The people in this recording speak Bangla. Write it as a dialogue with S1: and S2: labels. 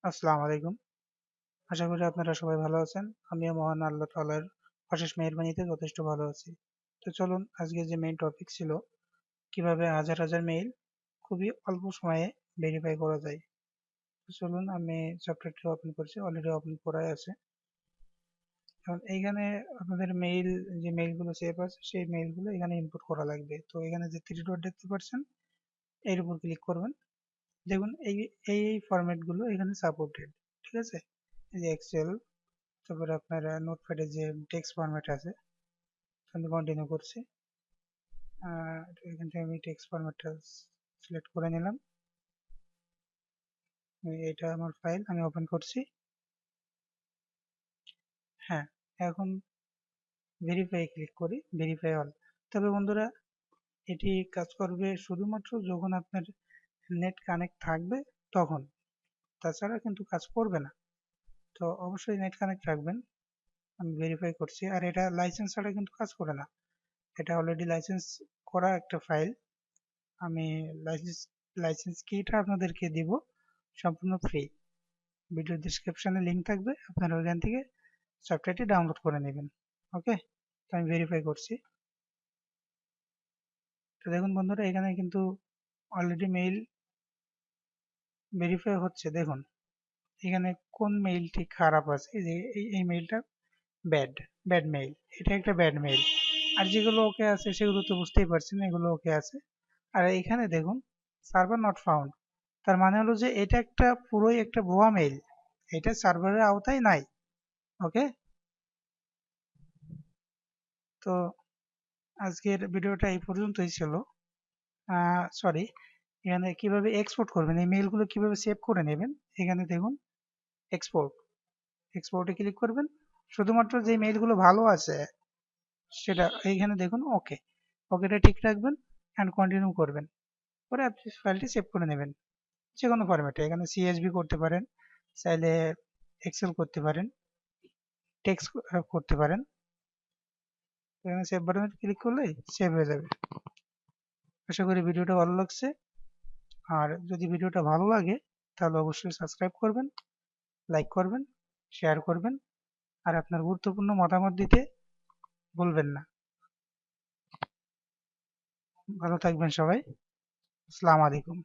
S1: আসসালামু আলাইকুম। আশা করি আপনারা সবাই ভালো আছেন। আমিও মহান আল্লাহ তাআলার অশেষ মেহেরবানিতে যথেষ্ট ভালো আছি। তো চলুন আজকে যে মেইন টপিক ছিল কিভাবে হাজার হাজার মেইল খুবই অল্প সময়ে ভেরিফাই করা যায়। তো চলুন আমি সফটওয়্যারটি ওপেন করছি, অলরেডি ওপেন করাই আছে। এখন এইখানে আপনাদের মেইল যে মেইলগুলো সেভ আছে সেই মেইলগুলো এখানে ইনপুট করা লাগবে। তো এখানে যে থ্রি ডট দেখতে পাচ্ছেন এর উপর ক্লিক করবেন। দেখুন এই ফরম্যাটগুলো এখানে সাপোর্টেড। ঠিক আছে? এই যে এক্সেল, তারপরে আপনার নোটপ্যাডে যে টেক্সট ফরম্যাট আছে আমি কন্টিনিউ করছি। এখান থেকে আমি টেক্সট ফরম্যাটটা সিলেক্ট করে নিলাম। এটা আমার ফাইল, আমি ওপেন করছি। হ্যাঁ, এখন ভেরিফাই ক্লিক করি, ভেরিফাই অল। তবে বন্ধুরা, এটি কাজ করবে শুধুমাত্র যখন আপনার নেট কানেক্ট থাকবে তখন, তাছাড়া কিন্তু কাজ করবে না। তো অবশ্যই নেট কানেক্ট রাখবেন। আমি ভেরিফাই করছি, আর এটা লাইসেন্স ছাড়া কিন্তু কাজ করে না। এটা অলরেডি লাইসেন্স করা একটা ফাইল। আমি লাইসেন্স লাইসেন্স কিটা আপনাদেরকে দিব সম্পূর্ণ ফ্রি। ভিডিও ডেসক্রিপশনে লিংক থাকবে, আপনারা ওইখান থেকে সফটওয়্যারটি ডাউনলোড করে নেবেন। ওকে, তো আমি ভেরিফাই করছি। তো দেখুন বন্ধুরা, এখানে কিন্তু অলরেডি মেইল ভেরিফাই হচ্ছে। দেখুন এখানে কোন মেইলটি খারাপ আছে, এই যে এই মেইলটা ব্যাড, ব্যাড মেইল, এটা একটা ব্যাড মেইল। আর যেগুলো ওকে আছে সেগুলো তো বুঝতেই পারছেন, এগুলো ওকে আছে। আর এখানে দেখুন সার্ভার নট ফাউন্ড, তার মানে হলো যে এটা একটা পুরোই একটা ভুয়া মেইল, এটা সার্ভারের আওতায় নাই। ওকে, তো আজকের ভিডিওটা এই পর্যন্তই ছিল। সরি, এখানে কিভাবে এক্সপোর্ট করবেন, এই মেইলগুলো কিভাবে সেভ করে নেবেন, এখানে দেখুন এক্সপোর্ট, এক্সপোর্টে ক্লিক করবেন। শুধুমাত্র যে মেইলগুলো ভালো আছে সেটা এইখানে দেখুন ওকে, ওকেটা ঠিক রাখবেন অ্যান্ড কন্টিনিউ করবেন। পরে আপনি ফাইলটি সেভ করে নেবেন যে কোনো ফরম্যাটে। এখানে সিএসভি করতে পারেন, চাইলে এক্সেল করতে পারেন, টেক্সট করতে পারেন। এখানে সেভ বাটনে ক্লিক করলেই সেভ হয়ে যাবে। আশা করি ভিডিওটা ভালো লাগছে। আর যদি ভিডিওটা ভালো লাগে তাহলে অবশ্যই সাবস্ক্রাইব করবেন, লাইক করবেন, শেয়ার করবেন, আর আপনার গুরুত্বপূর্ণ মতামত দিতে ভুলবেন না। ভালো থাকবেন সবাই। আসসালামু আলাইকুম।